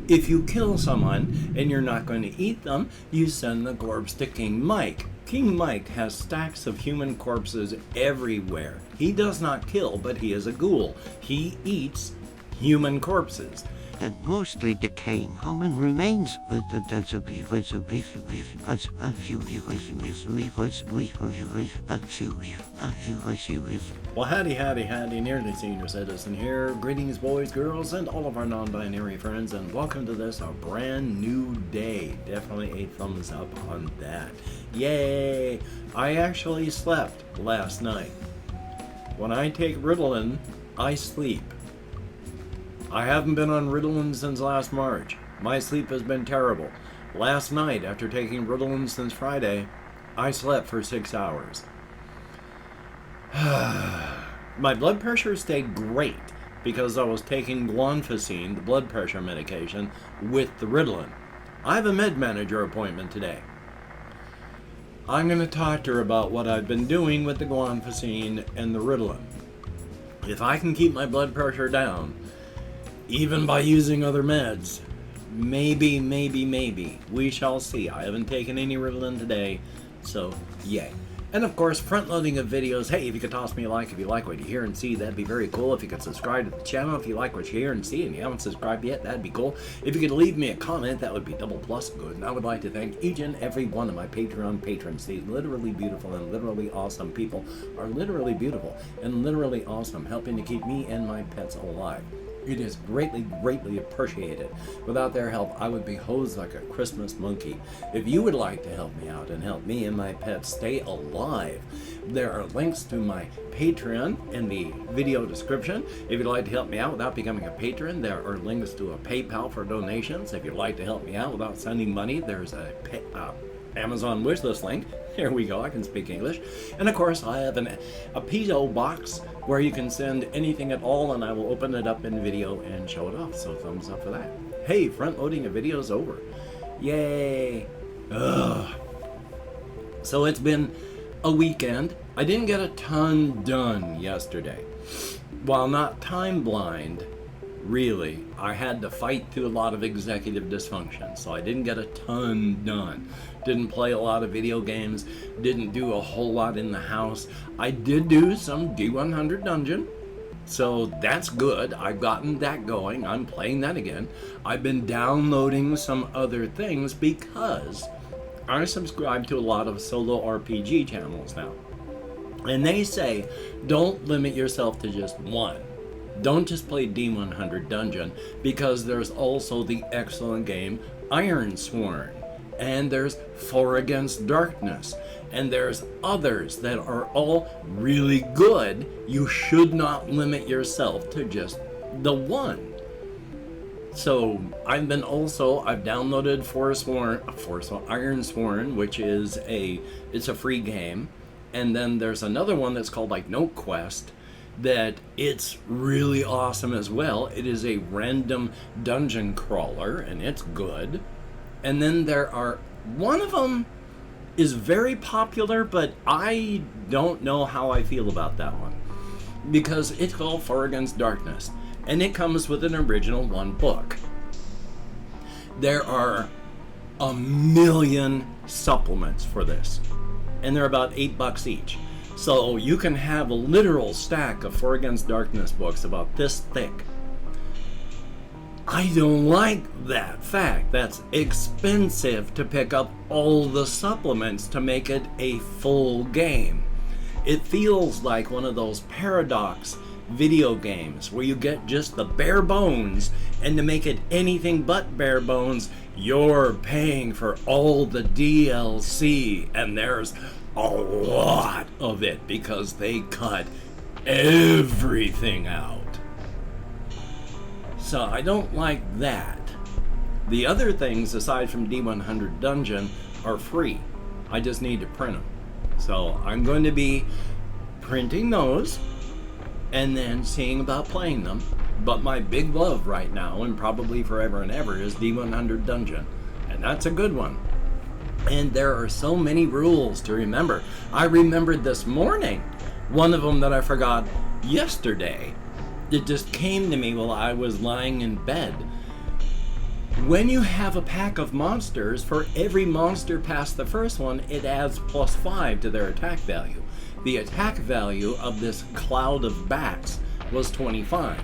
If you kill someone and you're not going to eat them, you send the corpse to King Mike. King Mike has stacks of human corpses everywhere. He does not kill, but he is a ghoul. He eats human corpses. And mostly decaying human remains. Well, howdy, nearly senior citizen here. Greetings, boys, girls, and all of our non-binary friends, and welcome to this, our brand new day. Definitely a thumbs up on that. Yay! I actually slept last night. When I take Ritalin, I sleep. I haven't been on Ritalin since last March. My sleep has been terrible. Last night, after taking Ritalin since Friday, I slept for 6 hours. My blood pressure stayed great because I was taking guanfacine, the blood pressure medication, with the Ritalin. I have a med manager appointment today. I'm going to talk to her about what I've been doing with the guanfacine and the Ritalin. If I can keep my blood pressure down, even by using other meds, maybe, we shall see. I haven't taken any Ritalin today, so yay. And of course, front-loading of videos. Hey, if you could toss me a like if you like what you hear and see, that'd be very cool. If you could subscribe to the channel if you like what you hear and see and you haven't subscribed yet, that'd be cool. If you could leave me a comment, that would be double plus good. And I would like to thank each and every one of my Patreon patrons. These literally beautiful and literally awesome people are literally beautiful and literally awesome, helping to keep me and my pets alive. It is greatly appreciated. Without their help, I would be hosed like a Christmas monkey. If you would like to help me out and help me and my pets stay alive, there are links to my Patreon in the video description. If you'd like to help me out without becoming a patron, there are links to a PayPal for donations. If you'd like to help me out without sending money, there's a Amazon wishlist link. Here we go, I can speak English. And of course, I have a P.O. box where you can send anything at all, and I will open it up in video and show it off. So thumbs up for that. Hey, front loading a video is over. Yay. Ugh. So it's been a weekend. I didn't get a ton done yesterday. While not time blind, really, I had to fight through a lot of executive dysfunction, so I didn't get a ton done. Didn't play a lot of video games, didn't do a whole lot in the house. I did do some D100 Dungeon, so that's good. I've gotten that going. I'm playing that again. I've been downloading some other things because I subscribe to a lot of solo RPG channels now. And they say, don't limit yourself to just one. Don't just play D100 Dungeon, because there's also the excellent game Ironsworn, and there's 4 Against Darkness, and there's others that are all really good. You should not limit yourself to just the one. So I've downloaded Ironsworn, which is it's a free game, and then there's another one that's called like Note Quest, that it's really awesome as well. It is a random dungeon crawler, and it's good. And then one of them is very popular, but I don't know how I feel about that one, because it's called 4 Against Darkness, and it comes with an original 1 book. There are a million supplements for this, and they're about $8 each. So you can have a literal stack of 4 Against Darkness books about this thick. I don't like that fact. That's expensive to pick up all the supplements to make it a full game. It feels like one of those paradox video games where you get just the bare bones, and to make it anything but bare bones, you're paying for all the DLC, and there's a lot of it because they cut everything out. So I don't like that. The other things aside from D100 Dungeon are free. I just need to print them. So I'm going to be printing those and then seeing about playing them. But my big love right now, and probably forever and ever, is D100 Dungeon. And that's a good one. And there are so many rules to remember. I remembered this morning one of them that I forgot yesterday. It just came to me while I was lying in bed. When you have a pack of monsters, for every monster past the first one, it adds +5 to their attack value. The attack value of this cloud of bats was 25.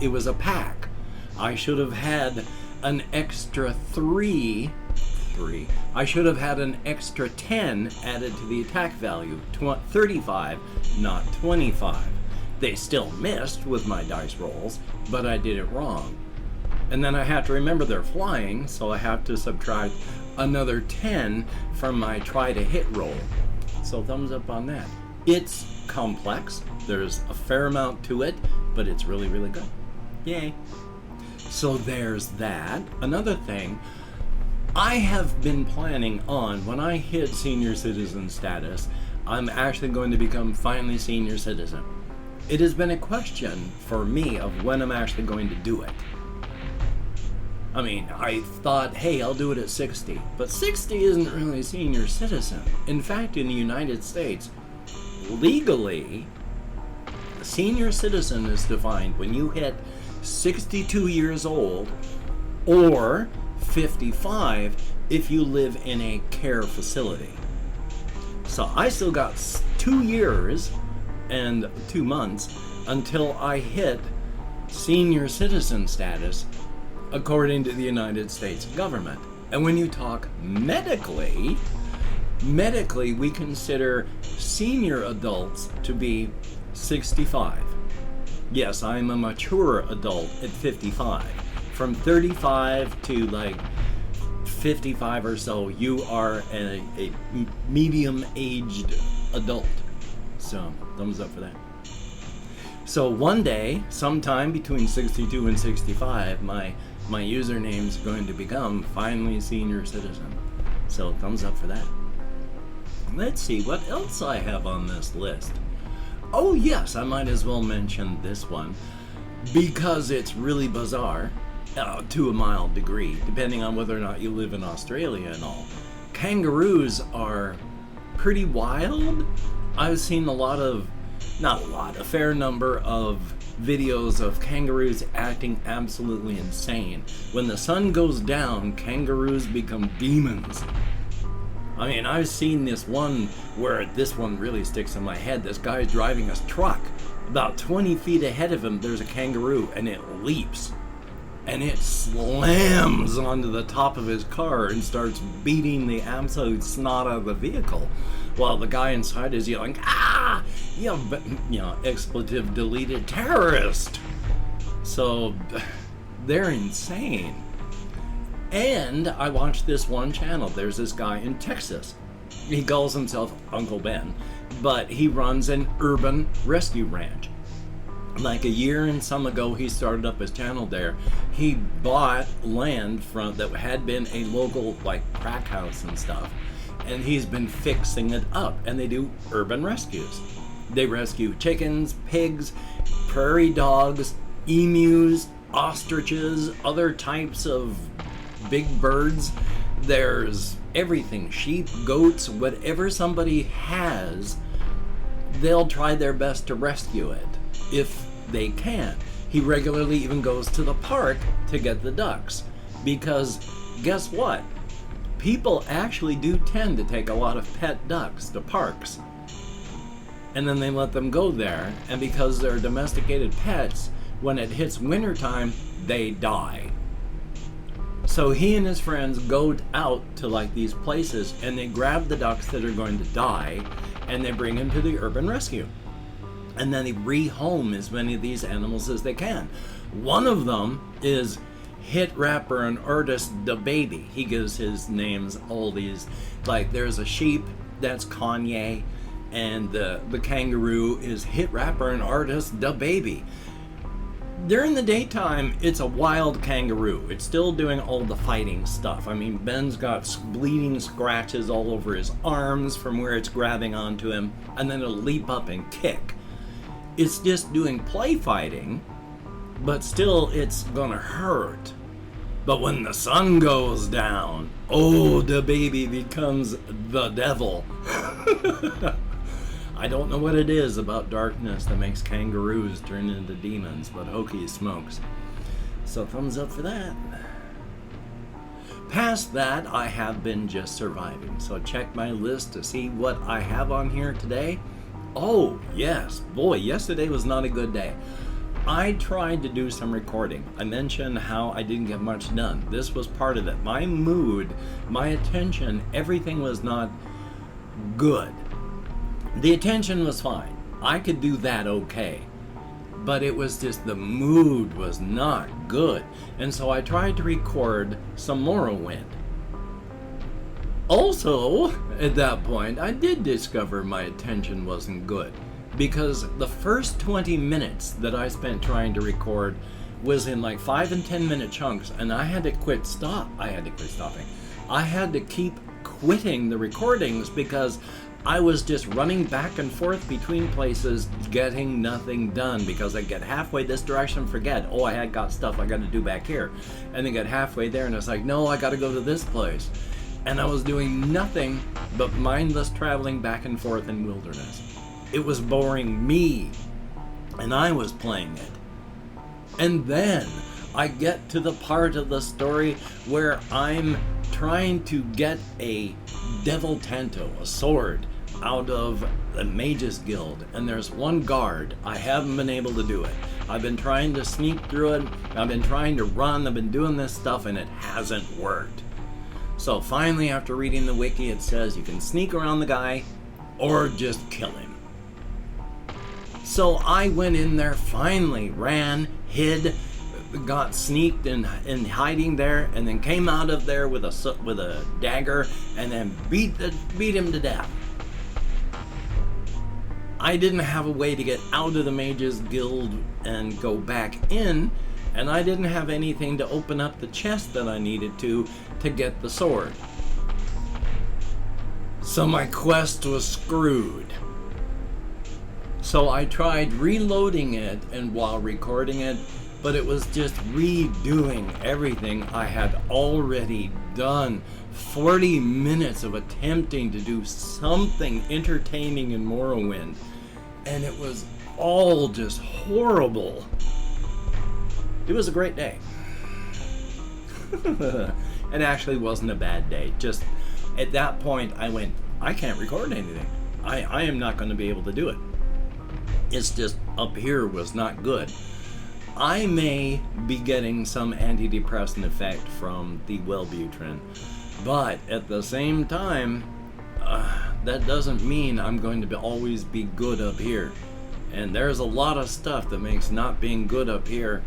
It was a pack. I should have had an extra 3. I should have had an extra 10 added to the attack value, 35, not 25. They still missed with my dice rolls, but I did it wrong. And then I have to remember they're flying, so I have to subtract another 10 from my try to hit roll. So thumbs up on that. It's complex. There's a fair amount to it, but it's really, really good. Yay. So there's that. Another thing, I have been planning on, when I hit senior citizen status, I'm actually going to become finally senior citizen. It has been a question for me of when I'm actually going to do it. I mean, I thought, hey, I'll do it at 60. But 60 isn't really senior citizen. In fact, in the United States, legally, senior citizen is defined when you hit 62 years old or 55 if you live in a care facility. So I still got 2 years and 2 months until I hit senior citizen status according to the United States government. And when you talk medically, we consider senior adults to be 65. Yes, I'm a mature adult at 55. From 35 to like 55 or so, you are a medium-aged adult. So, thumbs up for that. So one day, sometime between 62 and 65, my username's going to become finally senior citizen. So thumbs up for that. Let's see what else I have on this list. Oh yes, I might as well mention this one because it's really bizarre to a mild degree, depending on whether or not you live in Australia and all. Kangaroos are pretty wild. I've seen a fair number of videos of kangaroos acting absolutely insane. When the sun goes down, kangaroos become demons. I mean, I've seen this one where this one really sticks in my head. This guy's driving a truck. About 20 feet ahead of him, there's a kangaroo, and it leaps. And it slams onto the top of his car and starts beating the absolute snot out of the vehicle, while the guy inside is yelling, "Ah! Expletive deleted terrorist!" So, they're insane. And I watched this one channel. There's this guy in Texas. He calls himself Uncle Ben, but he runs an urban rescue ranch. Like a year and some ago, he started up his channel there. He bought land that had been a local crack house and stuff, and he's been fixing it up. And they do urban rescues. They rescue chickens, pigs, prairie dogs, emus, ostriches, other types of big birds. There's everything, sheep, goats, whatever somebody has, they'll try their best to rescue it if they can. He regularly even goes to the park to get the ducks, because guess what? People actually do tend to take a lot of pet ducks to parks, and then they let them go there, and because they're domesticated pets, when it hits wintertime, they die. So he and his friends go out to these places, and they grab the ducks that are going to die, and they bring them to the urban rescue. And then they rehome as many of these animals as they can. One of them is hit rapper and artist Da Baby. He gives his names all these, there's a sheep, that's Kanye, and the kangaroo is hit rapper and artist Da Baby. During the daytime, it's a wild kangaroo. It's still doing all the fighting stuff. I mean, Ben's got bleeding scratches all over his arms from where it's grabbing onto him, and then it'll leap up and kick. It's just doing play fighting, but still it's gonna hurt. But when the sun goes down, the baby becomes the devil. I don't know what it is about darkness that makes kangaroos turn into demons, but hokey smokes. So thumbs up for that. Past that, I have been just surviving. So check my list to see what I have on here today. Oh, yes. Boy, yesterday was not a good day. I tried to do some recording. I mentioned how I didn't get much done. This was part of it. My mood, my attention, everything was not good. The attention was fine. I could do that okay. But it was just the mood was not good. And so I tried to record some Morrowind. Also, at that point, I did discover my attention wasn't good. Because the first 20 minutes that I spent trying to record was in like 5 and 10 minute chunks, and I had to quit stopping. I had to keep quitting the recordings because I was just running back and forth between places, getting nothing done, because I get halfway this direction, forget, oh, I had got stuff I got to do back here, and then get halfway there, and it's like, no, I got to go to this place. And I was doing nothing but mindless traveling back and forth in wilderness. It was boring me, and I was playing it. And then I get to the part of the story where I'm trying to get a Devil Tanto, a sword, out of the Mages Guild, and there's one guard. I haven't been able to do it. I've been trying to sneak through it, I've been trying to run, I've been doing this stuff, and it hasn't worked. So finally, after reading the wiki, it says you can sneak around the guy or just kill him. So I went in there, finally ran, hid, got sneaked and hiding there, and then came out of there with a dagger, and then beat him to death. I didn't have a way to get out of the Mages Guild and go back in, and I didn't have anything to open up the chest that I needed to get the sword. So my quest was screwed. So I tried reloading it and while recording it, but it was just redoing everything I had already done. 40 minutes of attempting to do something entertaining in Morrowind, and it was all just horrible. It was a great day. It actually wasn't a bad day. Just at that point I went, I can't record anything. I am not going to be able to do it. It's just up here was not good. I may be getting some antidepressant effect from the Wellbutrin, but at the same time, that doesn't mean I'm going to always be good up here. And there's a lot of stuff that makes not being good up here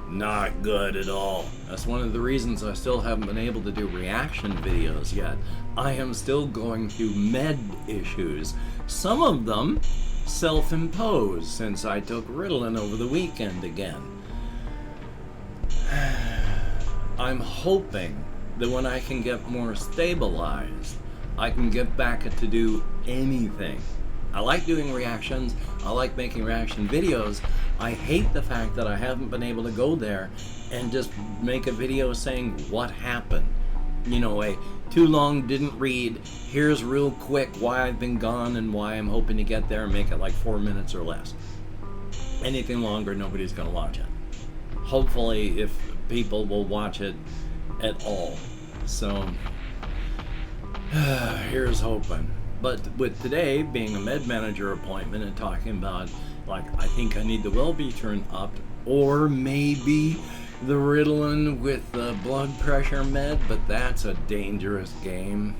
not good at all. That's one of the reasons I still haven't been able to do reaction videos yet. I am still going through med issues. Some of them self-imposed since I took Ritalin over the weekend again. I'm hoping that when I can get more stabilized, I can get back to do anything. I like doing reactions, I like making reaction videos. I hate the fact that I haven't been able to go there and just make a video saying what happened. You know, a too long didn't read, here's real quick why I've been gone and why I'm hoping to get there and make it like 4 minutes or less. Anything longer, nobody's gonna watch it. Hopefully, if people will watch it at all. So, here's hoping. But with today being a med manager appointment and talking about, like, I think I need the Wellbutrin upped, or maybe the Ritalin with the blood pressure med, but that's a dangerous game.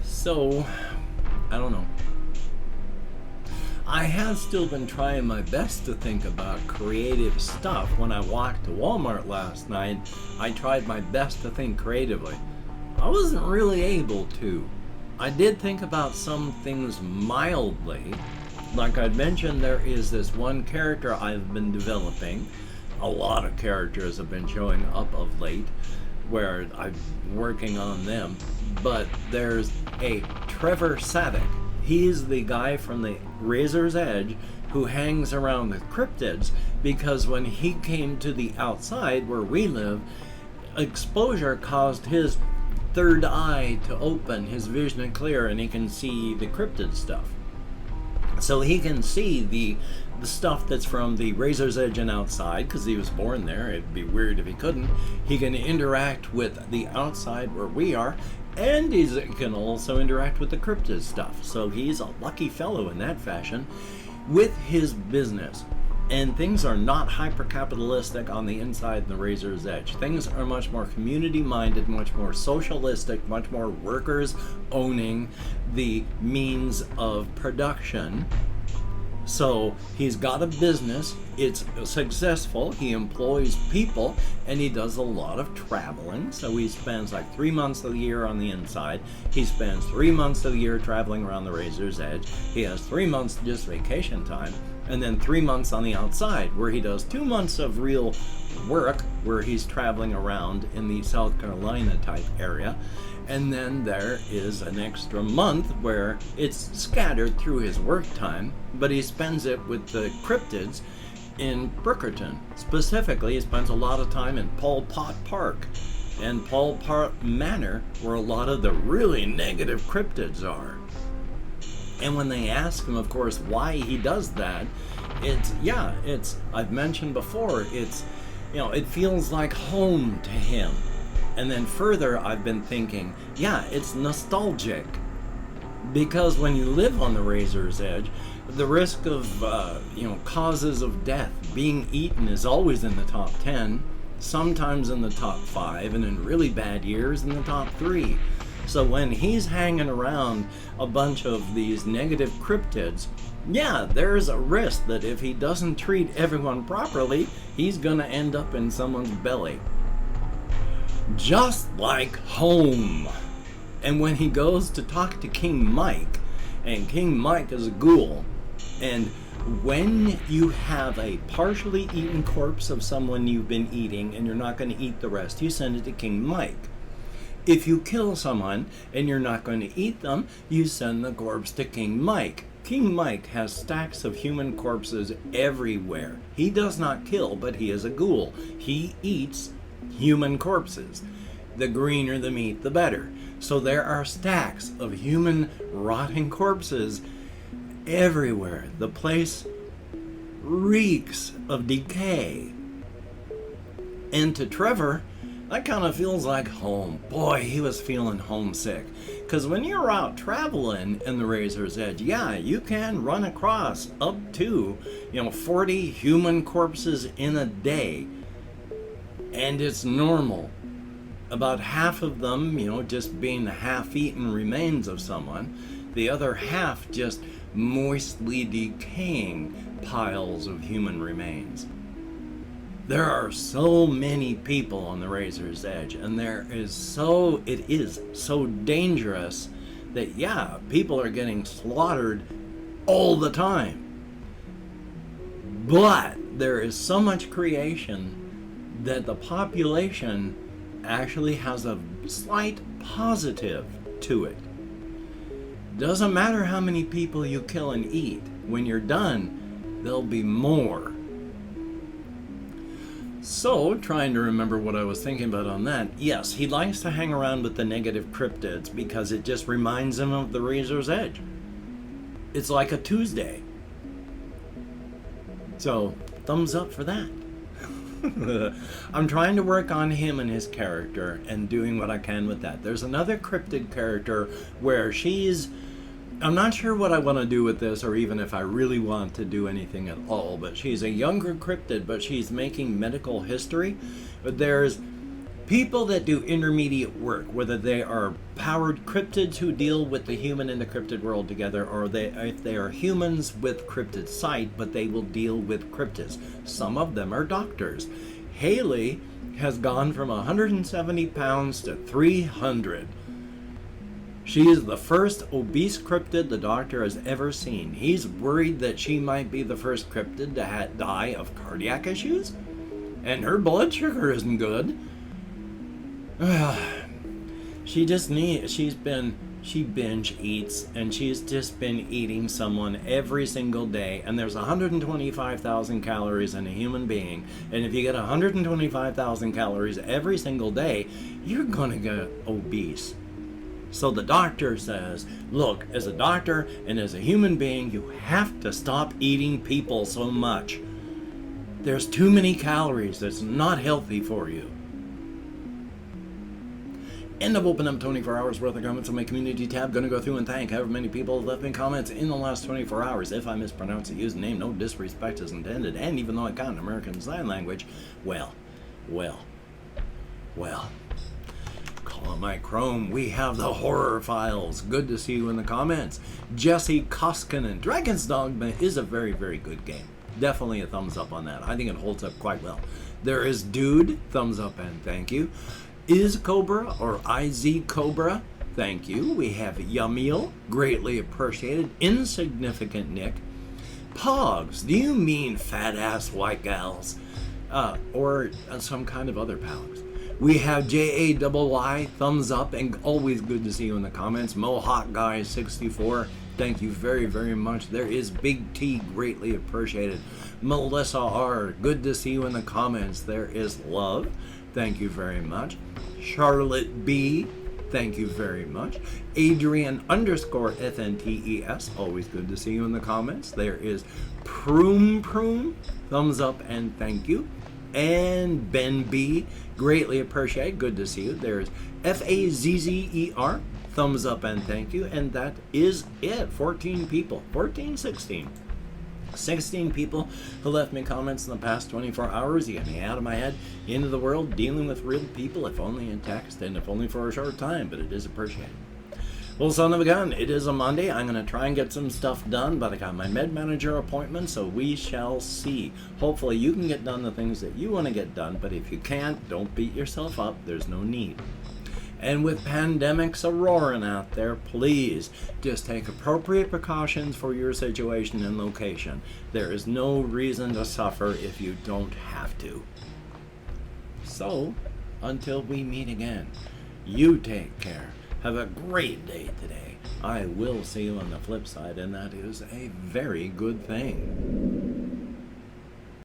So, I don't know. I have still been trying my best to think about creative stuff. When I walked to Walmart last night, I tried my best to think creatively. I wasn't really able to. I did think about some things mildly. Like I mentioned, there is this one character I've been developing. A lot of characters have been showing up of late where I'm working on them. But there's a Trevor Savick. He's the guy from the Razor's Edge who hangs around with cryptids, because when he came to the outside where we live, exposure caused his third eye to open, his vision to clear, and he can see the cryptid stuff. So he can see the stuff that's from the razor's edge and outside, because he was born there. It'd be weird if he couldn't. He can interact with the outside where we are, and he can also interact with the cryptid stuff. So he's a lucky fellow in that fashion with his business. And things are not hyper-capitalistic on the inside in the razor's edge. Things are much more community-minded, much more socialistic, much more workers owning the means of production. So he's got a business, it's successful, he employs people, and he does a lot of traveling. So he spends like 3 months of the year on the inside. He spends 3 months of the year traveling around the razor's edge. He has 3 months just vacation time, and then 3 months on the outside, where he does 2 months of real work, where he's traveling around in the South Carolina type area. And then there is an extra month where it's scattered through his work time, but he spends it with the cryptids in Brookerton. Specifically, he spends a lot of time in Pol Pot Park and Pol Pot Manor, where a lot of the really negative cryptids are. And when they ask him, of course, why he does that, I've mentioned before, it feels like home to him. And then further, I've been thinking, it's nostalgic. Because when you live on the razor's edge, the risk of, causes of death, being eaten is always in the top 10, sometimes in the top 5, and in really bad years in the top 3. So when he's hanging around a bunch of these negative cryptids, there's a risk that if he doesn't treat everyone properly, he's gonna end up in someone's belly. Just like home. And when he goes to talk to King Mike, and King Mike is a ghoul, and when you have a partially eaten corpse of someone you've been eating and you're not going to eat the rest, you send it to King Mike. If you kill someone and you're not going to eat them, you send the corpse to King Mike. King Mike has stacks of human corpses everywhere. He does not kill, but he is a ghoul. He eats human corpses. The greener the meat, the better. So there are stacks of human rotting corpses everywhere. The place reeks of decay. And to Trevor, that kind of feels like home. Boy, he was feeling homesick. Because when you're out traveling in the razor's edge, you can run across up to 40 human corpses in a day. And it's normal. About half of them, just being the half-eaten remains of someone. The other half just moistly decaying piles of human remains. There are so many people on the razor's edge, and it is so dangerous that, people are getting slaughtered all the time. But there is so much creation that the population actually has a slight positive to it. Doesn't matter how many people you kill and eat. When you're done, there'll be more. So, trying to remember what I was thinking about on that. Yes, he likes to hang around with the negative cryptids because it just reminds him of the razor's edge. It's like a Tuesday. So, thumbs up for that. I'm trying to work on him and his character and doing what I can with that. There's another cryptid character where I'm not sure what I want to do with this, or even if I really want to do anything at all, but she's a younger cryptid, but she's making medical history. But there's people that do intermediate work, whether they are powered cryptids who deal with the human and the cryptid world together, or if they are humans with cryptid sight, but they will deal with cryptids. Some of them are doctors. Haley has gone from 170 pounds to 300. She is the first obese cryptid the doctor has ever seen. He's worried that she might be the first cryptid to die of cardiac issues, and her blood sugar isn't good. She binge eats, and she's just been eating someone every single day, and there's 125,000 calories in a human being, and if you get 125,000 calories every single day, you're gonna get obese. So the doctor says, look, as a doctor and as a human being, you have to stop eating people so much. There's too many calories. That's not healthy for you. And I've opened up 24 hours worth of comments on my community tab. Going to go through and thank however many people have left me comments in the last 24 hours. If I mispronounce the username, no disrespect is intended. And even though I got an American Sign Language, well. Call on my Chrome. We have the Horror Files. Good to see you in the comments. Jesse Koskinen. Dragon's Dogma is a very, very good game. Definitely a thumbs up on that. I think it holds up quite well. There is Dude. Thumbs up and thank you. Is Cobra or IZ Cobra, thank you. We have Yamil, greatly appreciated. Insignificant Nick. Pogs, do you mean fat ass white gals? Or some kind of other pogs. We have JAYY, thumbs up, and always good to see you in the comments. Mohawk Guy 64, thank you very, very much. There is Big T, greatly appreciated. Melissa R, good to see you in the comments. There is Love, thank you very much. Charlotte B, thank you very much. Adrian _FNTES, always good to see you in the comments. There is Proom, thumbs up and thank you. And Ben B, greatly appreciate, good to see you. There's FAZZER, thumbs up and thank you. And that is it. 14 people, 16 people who left me comments in the past 24 hours. You get me out of my head, into the world, dealing with real people, if only in text and if only for a short time, but it is appreciated. Well, son of a gun, it is a Monday. I'm going to try and get some stuff done, but I got my med manager appointment, so we shall see. Hopefully you can get done the things that you want to get done, but if you can't, don't beat yourself up. There's no need. And with pandemics a-roaring out there, please just take appropriate precautions for your situation and location. There is no reason to suffer if you don't have to. So, until we meet again, you take care. Have a great day today. I will see you on the flip side, and that is a very good thing.